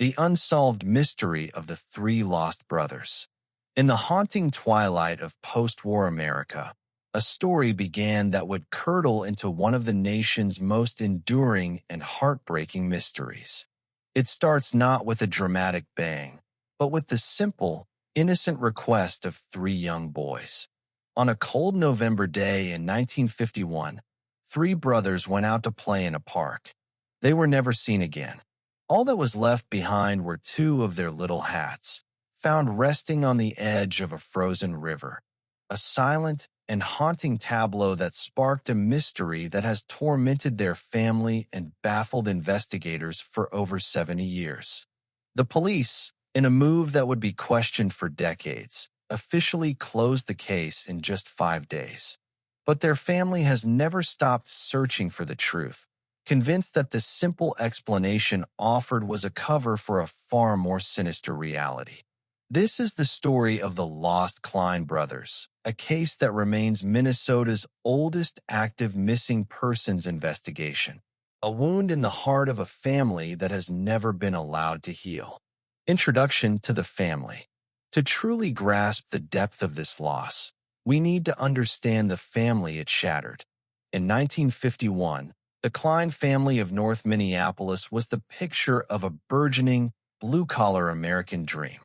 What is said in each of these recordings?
the unsolved mystery of the three lost brothers. In the haunting twilight of post-war America, a story began that would curdle into one of the nation's most enduring and heartbreaking mysteries. It starts not with a dramatic bang, but with the simple, innocent request of three young boys. On a cold November day in 1951, three brothers went out to play in a park. They were never seen again. All that was left behind were two of their little hats, found resting on the edge of a frozen river, a silent and haunting tableau that sparked a mystery that has tormented their family and baffled investigators for over 70 years. The police, in a move that would be questioned for decades, officially closed the case in just 5 days. But their family has never stopped searching for the truth, convinced that the simple explanation offered was a cover for a far more sinister reality. This is the story of the lost Klein brothers, a case that remains Minnesota's oldest active missing persons investigation, a wound in the heart of a family that has never been allowed to heal. Introduction to the family. To truly grasp the depth of this loss, we need to understand the family it shattered. In 1951, the Klein family of North Minneapolis was the picture of a burgeoning, blue-collar American dream.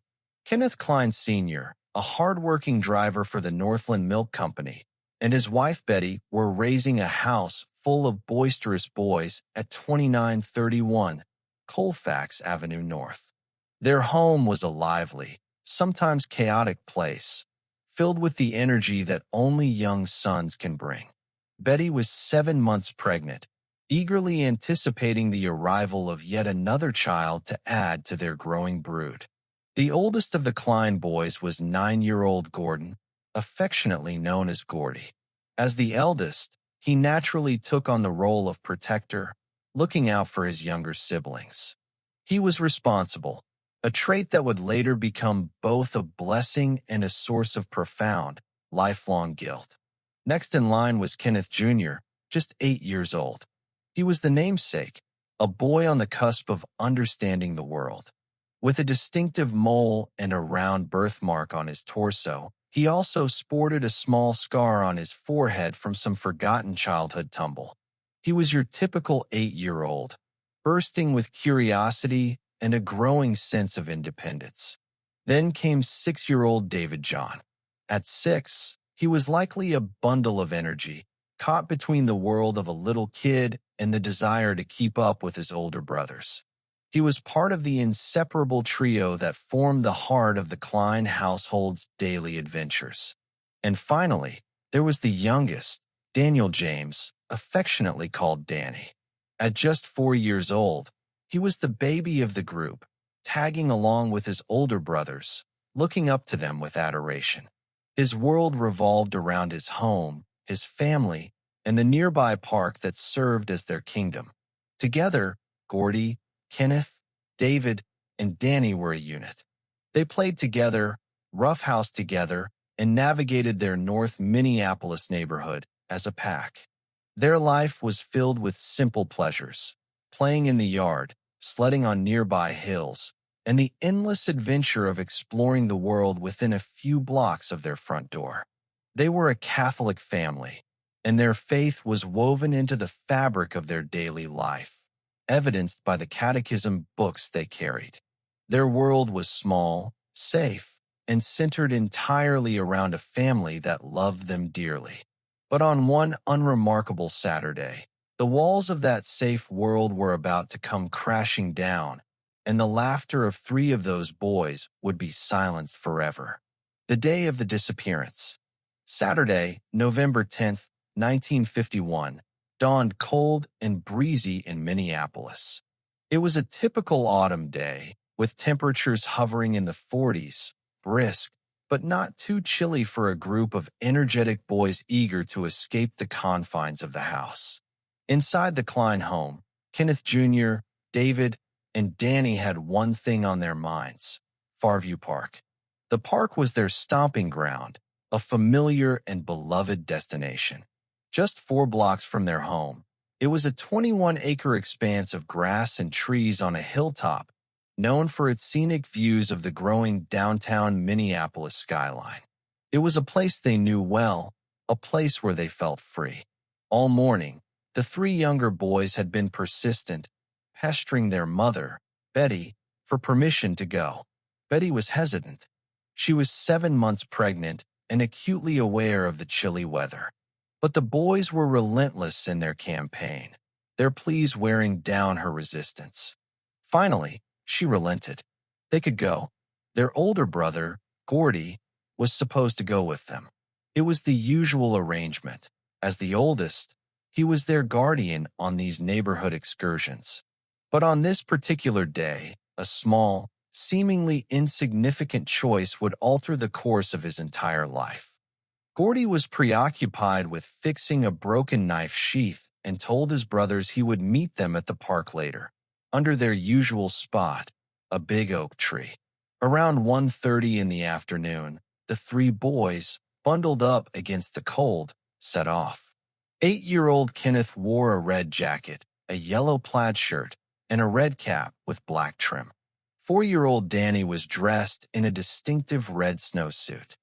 Kenneth Klein Sr., a hard-working driver for the Northland Milk Company, and his wife Betty were raising a house full of boisterous boys at 2931 Colfax Avenue North. Their home was a lively, sometimes chaotic place, filled with the energy that only young sons can bring. Betty was 7 months pregnant, eagerly anticipating the arrival of yet another child to add to their growing brood. The oldest of the Klein boys was 9-year-old Gordon, affectionately known as Gordy. As the eldest, he naturally took on the role of protector, looking out for his younger siblings. He was responsible, a trait that would later become both a blessing and a source of profound, lifelong guilt. Next in line was Kenneth Jr., just 8 years old. He was the namesake, a boy on the cusp of understanding the world. With a distinctive mole and a round birthmark on his torso, he also sported a small scar on his forehead from some forgotten childhood tumble. He was your typical 8-year-old, bursting with curiosity and a growing sense of independence. Then came 6-year-old David John. At 6, he was likely a bundle of energy, caught between the world of a little kid and the desire to keep up with his older brothers. He was part of the inseparable trio that formed the heart of the Klein household's daily adventures. And finally, there was the youngest, Daniel James, affectionately called Danny. At just 4 years old, he was the baby of the group, tagging along with his older brothers, looking up to them with adoration. His world revolved around his home, his family, and the nearby park that served as their kingdom. Together, Gordy, Kenneth, David, and Danny were a unit. They played together, roughhoused together, and navigated their North Minneapolis neighborhood as a pack. Their life was filled with simple pleasures, playing in the yard, sledding on nearby hills, and the endless adventure of exploring the world within a few blocks of their front door. They were a Catholic family, and their faith was woven into the fabric of their daily life, evidenced by the catechism books they carried. Their world was small, safe, and centered entirely around a family that loved them dearly. But on one unremarkable Saturday, the walls of that safe world were about to come crashing down, and the laughter of 3 of those boys would be silenced forever. The day of the disappearance. Saturday, November 10th, 1951, dawned cold and breezy in Minneapolis. It was a typical autumn day, with temperatures hovering in the 40s, brisk, but not too chilly for a group of energetic boys eager to escape the confines of the house. Inside the Klein home, Kenneth Jr., David, and Danny had one thing on their minds: Farview Park. The park was their stomping ground, a familiar and beloved destination. Just 4 blocks from their home, it was a 21-acre expanse of grass and trees on a hilltop, known for its scenic views of the growing downtown Minneapolis skyline. It was a place they knew well, a place where they felt free. All morning, the three younger boys had been persistent, pestering their mother, Betty, for permission to go. Betty was hesitant. She was 7 months pregnant and acutely aware of the chilly weather. But the boys were relentless in their campaign, their pleas wearing down her resistance. Finally, she relented. They could go. Their older brother, Gordy, was supposed to go with them. It was the usual arrangement. As the oldest, he was their guardian on these neighborhood excursions. But on this particular day, a small, seemingly insignificant choice would alter the course of his entire life. Gordy was preoccupied with fixing a broken knife sheath and told his brothers he would meet them at the park later, under their usual spot, a big oak tree. Around 1:30 in the afternoon, the three boys, bundled up against the cold, set off. 8-year-old Kenneth wore a red jacket, a yellow plaid shirt, and a red cap with black trim. 4-year-old Danny was dressed in a distinctive red snowsuit.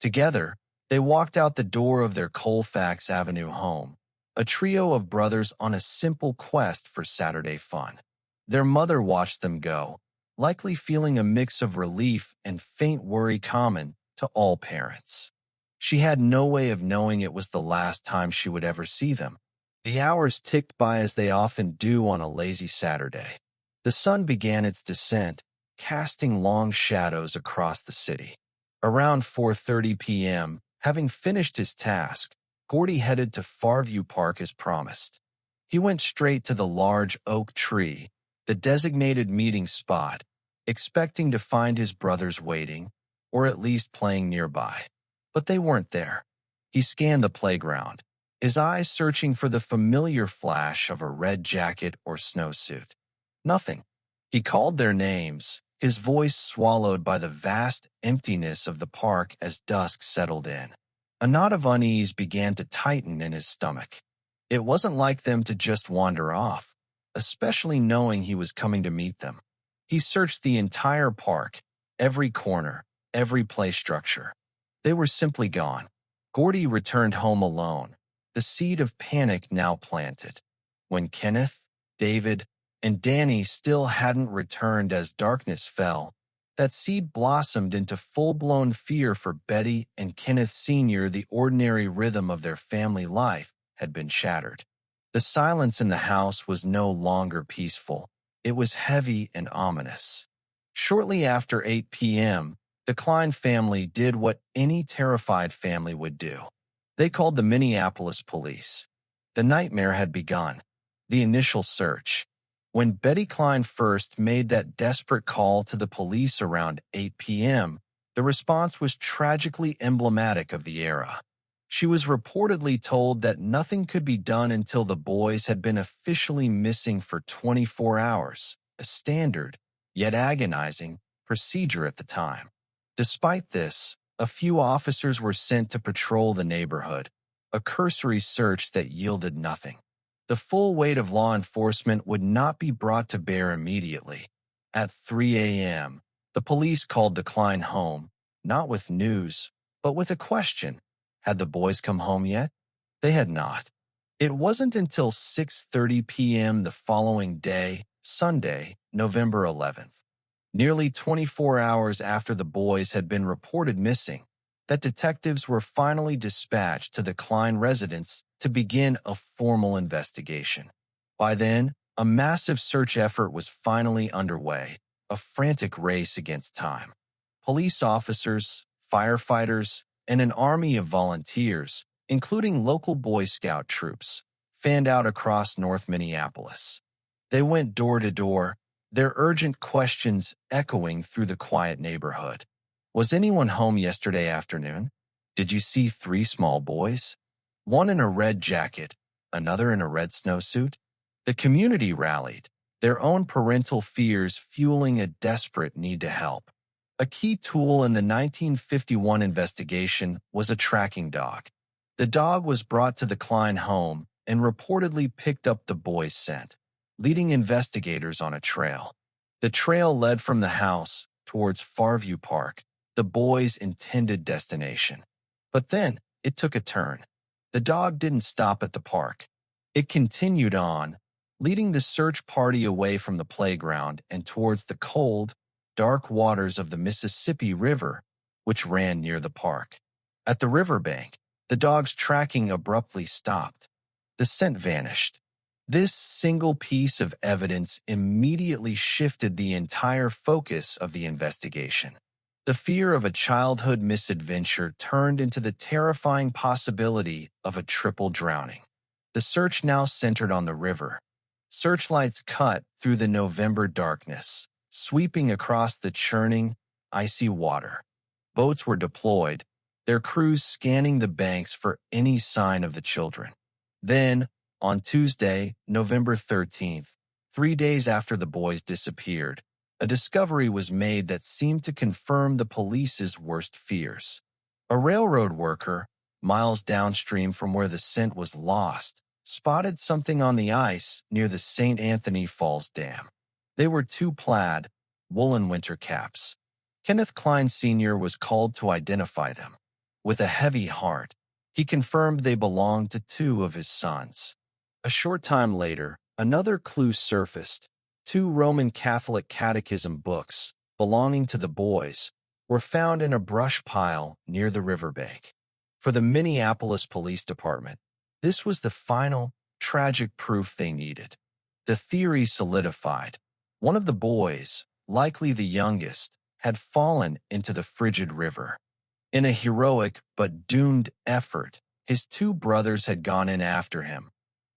Together, they walked out the door of their Colfax Avenue home, a trio of brothers on a simple quest for Saturday fun. Their mother watched them go, likely feeling a mix of relief and faint worry common to all parents. She had no way of knowing it was the last time she would ever see them. The hours ticked by as they often do on a lazy Saturday. The sun began its descent, casting long shadows across the city. Around 4:30 p.m., having finished his task, Gordy headed to Farview Park as promised. He went straight to the large oak tree, the designated meeting spot, expecting to find his brothers waiting, or at least playing nearby. But they weren't there. He scanned the playground, his eyes searching for the familiar flash of a red jacket or snowsuit. Nothing. He called their names, his voice swallowed by the vast emptiness of the park as dusk settled in. A knot of unease began to tighten in his stomach. It wasn't like them to just wander off, especially knowing he was coming to meet them. He searched the entire park, every corner, every play structure. They were simply gone. Gordy returned home alone, the seed of panic now planted. When Kenneth, David, and Danny still hadn't returned as darkness fell, that seed blossomed into full-blown fear for Betty and Kenneth Sr. The ordinary rhythm of their family life had been shattered. The silence in the house was no longer peaceful. It was heavy and ominous. Shortly after 8 p.m., the Klein family did what any terrified family would do. They called the Minneapolis police. The nightmare had begun. The initial search. When Betty Klein first made that desperate call to the police around 8 p.m., the response was tragically emblematic of the era. She was reportedly told that nothing could be done until the boys had been officially missing for 24 hours, a standard, yet agonizing, procedure at the time. Despite this, a few officers were sent to patrol the neighborhood, a cursory search that yielded nothing. The full weight of law enforcement would not be brought to bear immediately. At 3 a.m., the police called the Klein home, not with news, but with a question. Had the boys come home yet? They had not. It wasn't until 6:30 p.m. the following day, Sunday, November 11th, nearly 24 hours after the boys had been reported missing, that detectives were finally dispatched to the Klein residence to begin a formal investigation. By then, a massive search effort was finally underway, a frantic race against time. Police officers, firefighters, and an army of volunteers, including local Boy Scout troops, fanned out across North Minneapolis. They went door to door, their urgent questions echoing through the quiet neighborhood. Was anyone home yesterday afternoon? Did you see 3 small boys? One in a red jacket, another in a red snowsuit? The community rallied, their own parental fears fueling a desperate need to help. A key tool in the 1951 investigation was a tracking dog. The dog was brought to the Klein home and reportedly picked up the boys' scent, leading investigators on a trail. The trail led from the house towards Farview Park, the boys' intended destination. But then it took a turn. The dog didn't stop at the park. It continued on, leading the search party away from the playground and towards the cold, dark waters of the Mississippi River, which ran near the park. At the riverbank, the dog's tracking abruptly stopped. The scent vanished. This single piece of evidence immediately shifted the entire focus of the investigation. The fear of a childhood misadventure turned into the terrifying possibility of a triple drowning. The search now centered on the river. Searchlights cut through the November darkness, sweeping across the churning, icy water. Boats were deployed, their crews scanning the banks for any sign of the children. Then, on Tuesday, November 13th, 3 days after the boys disappeared, a discovery was made that seemed to confirm the police's worst fears. A railroad worker, miles downstream from where the scent was lost, spotted something on the ice near the St. Anthony Falls Dam. They were two plaid, woolen winter caps. Kenneth Klein Sr. was called to identify them. With a heavy heart, he confirmed they belonged to two of his sons. A short time later, another clue surfaced. Two Roman Catholic catechism books, belonging to the boys, were found in a brush pile near the riverbank. For the Minneapolis Police Department, this was the final, tragic proof they needed. The theory solidified. One of the boys, likely the youngest, had fallen into the frigid river. In a heroic but doomed effort, his two brothers had gone in after him,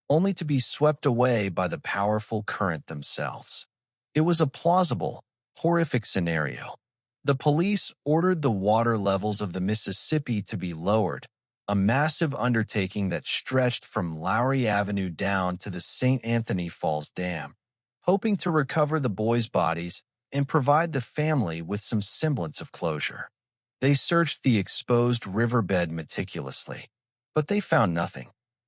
only to be swept away by the powerful current themselves. It was a plausible, horrific scenario. The police ordered the water levels of the Mississippi to be lowered, a massive undertaking that stretched from Lowry Avenue down to the St. Anthony Falls Dam, hoping to recover the boys' bodies and provide the family with some semblance of closure. They searched the exposed riverbed meticulously, but they found nothing.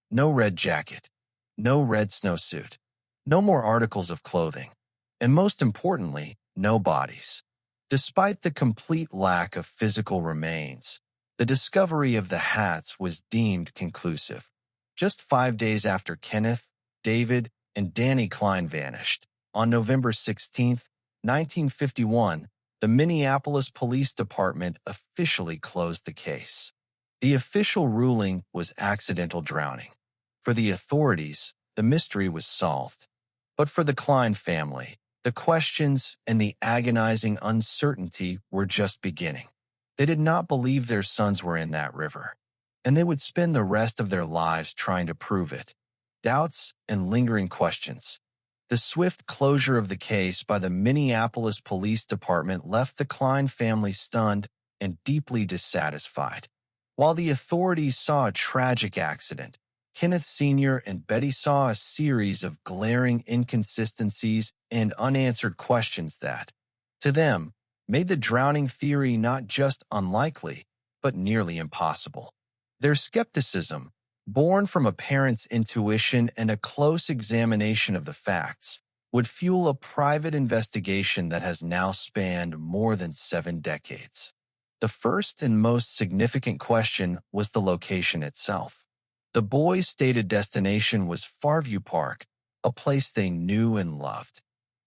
No red jacket, no red snowsuit, no more articles of clothing, and most importantly, no bodies. Despite the complete lack of physical remains, the discovery of the hats was deemed conclusive. Just 5 days after Kenneth, David, and Danny Klein vanished, on November 16, 1951, the Minneapolis Police Department officially closed the case. The official ruling was accidental drowning. For the authorities, the mystery was solved. But for the Klein family, the questions and the agonizing uncertainty were just beginning. They did not believe their sons were in that river, and they would spend the rest of their lives trying to prove it. Doubts and lingering questions. The swift closure of the case by the Minneapolis Police Department left the Klein family stunned and deeply dissatisfied. While the authorities saw a tragic accident, Kenneth Sr. and Betty saw a series of glaring inconsistencies and unanswered questions that, to them, made the drowning theory not just unlikely, but nearly impossible. Their skepticism, born from a parent's intuition and a close examination of the facts, would fuel a private investigation that has now spanned more than 7 decades. The first and most significant question was the location itself. The boys' stated destination was Farview Park, a place they knew and loved.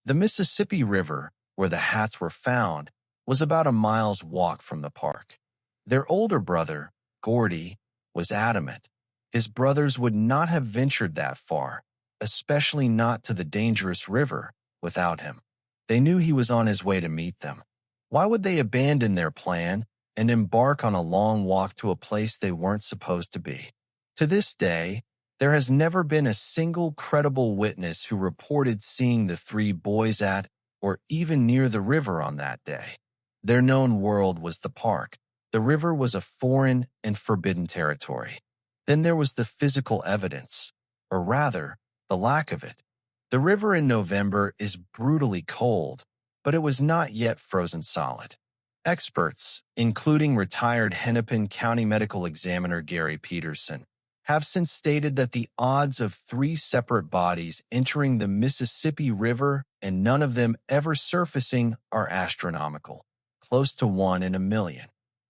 The Mississippi River, where the hats were found, was about a mile's walk from the park. Their older brother, Gordy, was adamant. His brothers would not have ventured that far, especially not to the dangerous river, without him. They knew he was on his way to meet them. Why would they abandon their plan and embark on a long walk to a place they weren't supposed to be? To this day, there has never been a single credible witness who reported seeing the 3 boys at or even near the river on that day. Their known world was the park. The river was a foreign and forbidden territory. Then there was the physical evidence, or rather, the lack of it. The river in November is brutally cold, but it was not yet frozen solid. Experts, including retired Hennepin County Medical Examiner Gary Peterson, have since stated that the odds of three separate bodies entering the Mississippi River and none of them ever surfacing are astronomical, close to 1 in 1 million.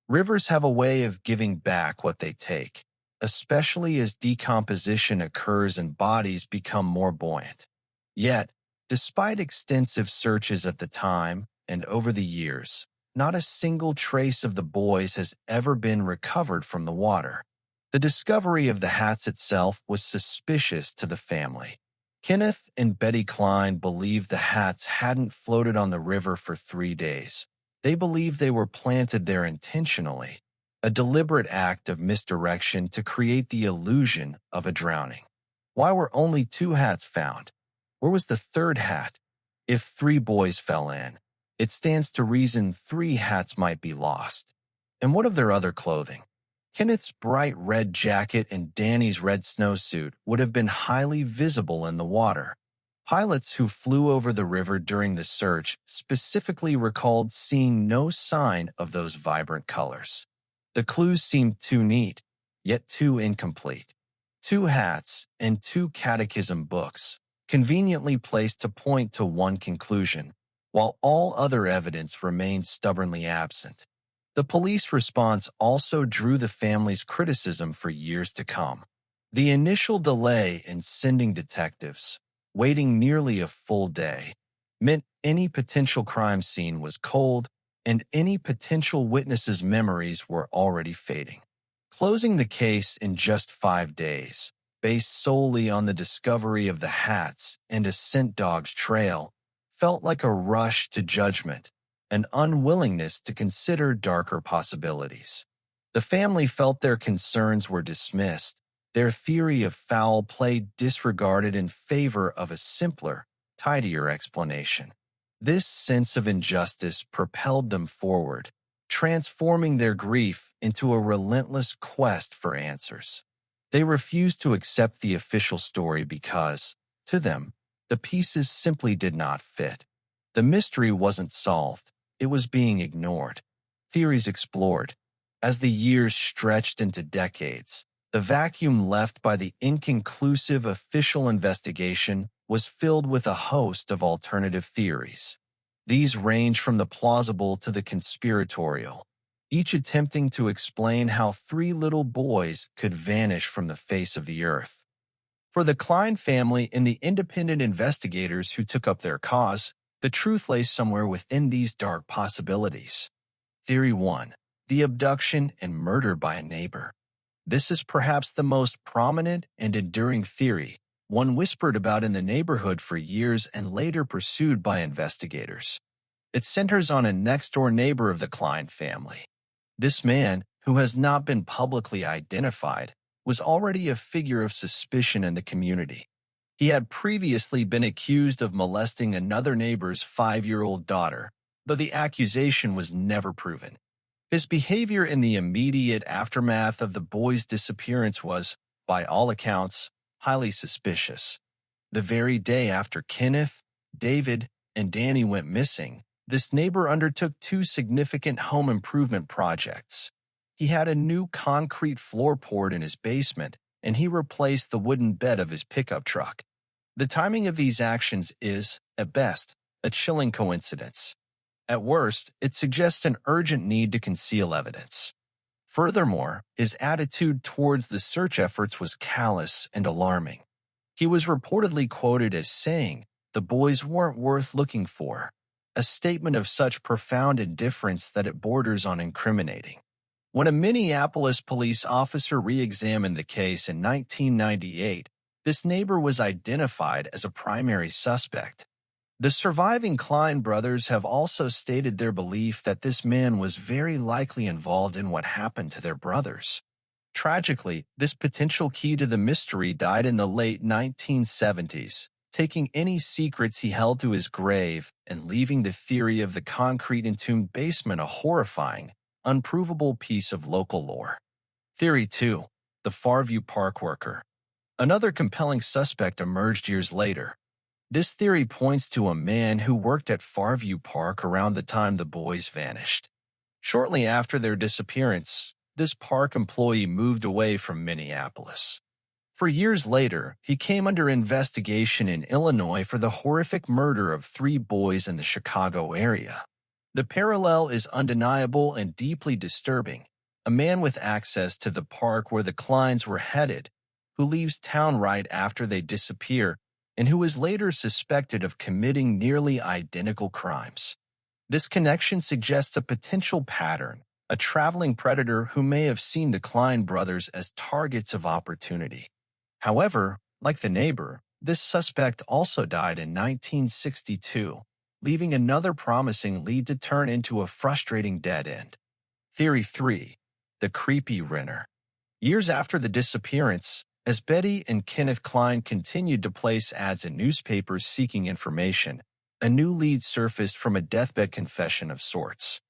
Rivers have a way of giving back what they take, especially as decomposition occurs and bodies become more buoyant. Yet, despite extensive searches at the time and over the years, not a single trace of the boys has ever been recovered from the water. The discovery of the hats itself was suspicious to the family. Kenneth and Betty Klein believed the hats hadn't floated on the river for 3 days. They believed they were planted there intentionally, a deliberate act of misdirection to create the illusion of a drowning. Why were only 2 hats found? Where was the third hat? If 3 boys fell in, it stands to reason 3 hats might be lost. And what of their other clothing? Kenneth's bright red jacket and Danny's red snowsuit would have been highly visible in the water. Pilots who flew over the river during the search specifically recalled seeing no sign of those vibrant colors. The clues seemed too neat, yet too incomplete. 2 hats and 2 catechism books, conveniently placed to point to one conclusion, while all other evidence remained stubbornly absent. The police response also drew the family's criticism for years to come. The initial delay in sending detectives, waiting nearly a full day, meant any potential crime scene was cold and any potential witnesses' memories were already fading. Closing the case in just 5 days, based solely on the discovery of the hats and a scent dog's trail, felt like a rush to judgment, an unwillingness to consider darker possibilities. The family felt their concerns were dismissed, their theory of foul play disregarded in favor of a simpler, tidier explanation. This sense of injustice propelled them forward, transforming their grief into a relentless quest for answers. They refused to accept the official story because, to them, the pieces simply did not fit. The mystery wasn't solved. It was being ignored. Theories explored. As the years stretched into decades, the vacuum left by the inconclusive official investigation was filled with a host of alternative theories. These range from the plausible to the conspiratorial, each attempting to explain how 3 little boys could vanish from the face of the earth. For the Klein family and the independent investigators who took up their cause, the truth lay somewhere within these dark possibilities. Theory 1. The abduction and murder by a neighbor. This is perhaps the most prominent and enduring theory, one whispered about in the neighborhood for years and later pursued by investigators. It centers on a next-door neighbor of the Klein family. This man, who has not been publicly identified, was already a figure of suspicion in the community. He had previously been accused of molesting another neighbor's 5-year-old daughter, though the accusation was never proven. His behavior in the immediate aftermath of the boy's disappearance was, by all accounts, highly suspicious. The very day after Kenneth, David, and Danny went missing, this neighbor undertook 2 significant home improvement projects. He had a new concrete floor poured in his basement, and he replaced the wooden bed of his pickup truck. The timing of these actions is, at best, a chilling coincidence. At worst, it suggests an urgent need to conceal evidence. Furthermore, his attitude towards the search efforts was callous and alarming. He was reportedly quoted as saying, "The boys weren't worth looking for," a statement of such profound indifference that it borders on incriminating. When a Minneapolis police officer re-examined the case in 1998, this neighbor was identified as a primary suspect. The surviving Klein brothers have also stated their belief that this man was very likely involved in what happened to their brothers. Tragically, this potential key to the mystery died in the late 1970s, taking any secrets he held to his grave and leaving the theory of the concrete entombed basement a horrifying, unprovable piece of local lore. Theory 2. The Farview Park worker. Another compelling suspect emerged years later. This theory points to a man who worked at Farview Park around the time the boys vanished. Shortly after their disappearance, this park employee moved away from Minneapolis. For years later, he came under investigation in Illinois for the horrific murder of 3 boys in the Chicago area. The parallel is undeniable and deeply disturbing. A man with access to the park where the Kleins were headed, who leaves town right after they disappear, and who is later suspected of committing nearly identical crimes. This connection suggests a potential pattern, a traveling predator who may have seen the Klein brothers as targets of opportunity. However, like the neighbor, this suspect also died in 1962, leaving another promising lead to turn into a frustrating dead end. Theory 3. The creepy renter. Years after the disappearance, as Betty and Kenneth Klein continued to place ads in newspapers seeking information, a new lead surfaced from a deathbed confession of sorts.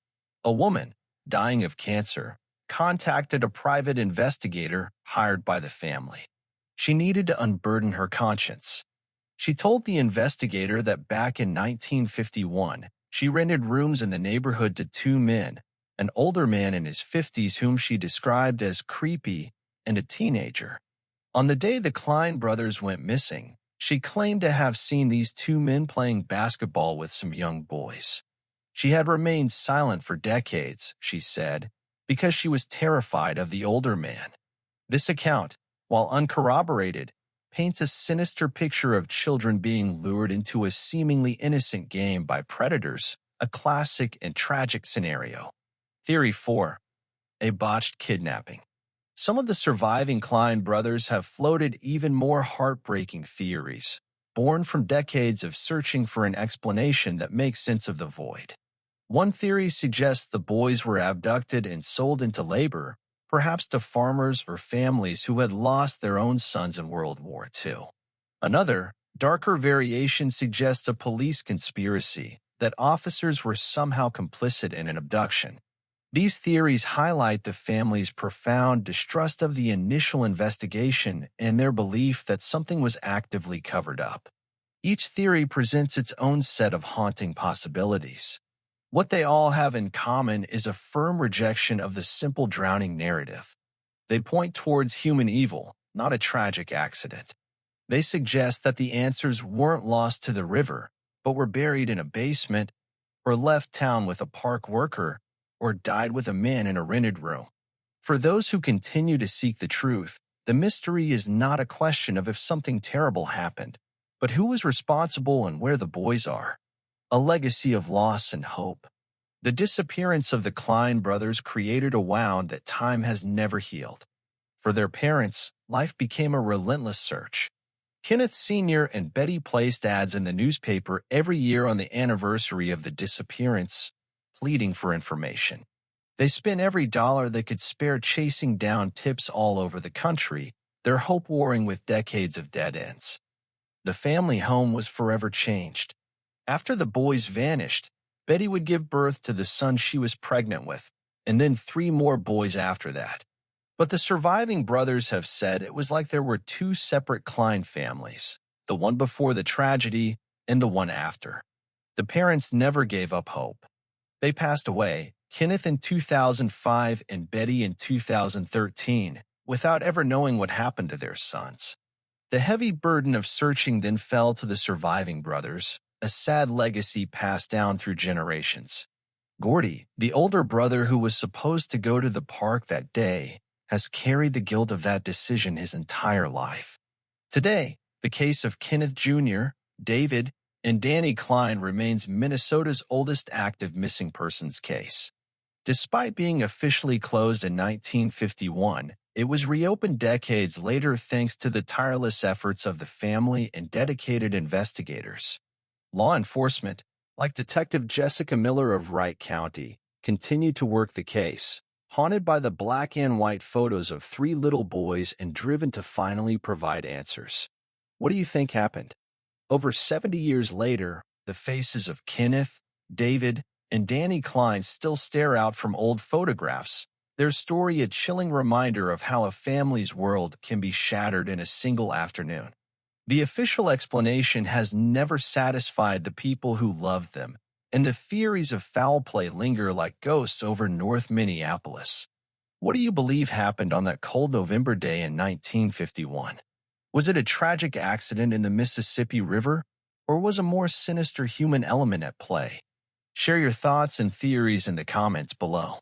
A woman, dying of cancer, contacted a private investigator hired by the family. She needed to unburden her conscience. She told the investigator that back in 1951, she rented rooms in the neighborhood to 2 men, an older man in his 50s whom she described as creepy, and a teenager. On the day the Klein brothers went missing, she claimed to have seen these 2 men playing basketball with some young boys. She had remained silent for decades, she said, because she was terrified of the older man. This account, while uncorroborated, paints a sinister picture of children being lured into a seemingly innocent game by predators, a classic and tragic scenario. Theory 4. A botched kidnapping. Some of the surviving Klein brothers have floated even more heartbreaking theories, born from decades of searching for an explanation that makes sense of the void. One theory suggests the boys were abducted and sold into labor, perhaps to farmers or families who had lost their own sons in World War II. Another, darker variation suggests a police conspiracy, that officers were somehow complicit in an abduction. These theories highlight the family's profound distrust of the initial investigation and their belief that something was actively covered up. Each theory presents its own set of haunting possibilities. What they all have in common is a firm rejection of the simple drowning narrative. They point towards human evil, not a tragic accident. They suggest that the answers weren't lost to the river, but were buried in a basement, or left town with a park worker, or died with a man in a rented room. For those who continue to seek the truth, the mystery is not a question of if something terrible happened, but who was responsible and where the boys are. A legacy of loss and hope. The disappearance of the Klein brothers created a wound that time has never healed. For their parents, life became a relentless search. Kenneth Sr. and Betty placed ads in the newspaper every year on the anniversary of the disappearance, pleading for information. They spent every dollar they could spare chasing down tips all over the country, their hope warring with decades of dead ends. The family home was forever changed. After the boys vanished, Betty would give birth to the son she was pregnant with, and then 3 more boys after that. But the surviving brothers have said it was like there were 2 separate Klein families, the one before the tragedy and the one after. The parents never gave up hope. They passed away, Kenneth in 2005 and Betty in 2013, without ever knowing what happened to their sons. The heavy burden of searching then fell to the surviving brothers, a sad legacy passed down through generations. Gordy, the older brother who was supposed to go to the park that day, has carried the guilt of that decision his entire life. Today, the case of Kenneth Jr., David, and Danny Klein remains Minnesota's oldest active missing persons case. Despite being officially closed in 1951, it was reopened decades later thanks to the tireless efforts of the family and dedicated investigators. Law enforcement, like Detective Jessica Miller of Wright County, continued to work the case, haunted by the black and white photos of 3 little boys and driven to finally provide answers. What do you think happened? Over 70 years later, the faces of Kenneth, David, and Danny Klein still stare out from old photographs, their story a chilling reminder of how a family's world can be shattered in a single afternoon. The official explanation has never satisfied the people who love them, and the theories of foul play linger like ghosts over North Minneapolis. What do you believe happened on that cold November day in 1951? Was it a tragic accident in the Mississippi River, or was a more sinister human element at play? Share your thoughts and theories in the comments below.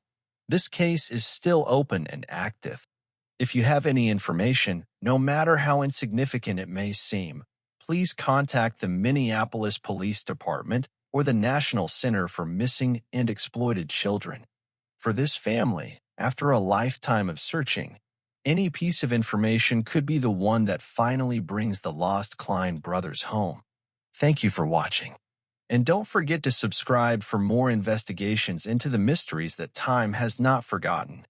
This case is still open and active. If you have any information, no matter how insignificant it may seem, please contact the Minneapolis Police Department or the National Center for Missing and Exploited Children. For this family, after a lifetime of searching, any piece of information could be the one that finally brings the lost Klein brothers home. Thank you for watching. And don't forget to subscribe for more investigations into the mysteries that time has not forgotten.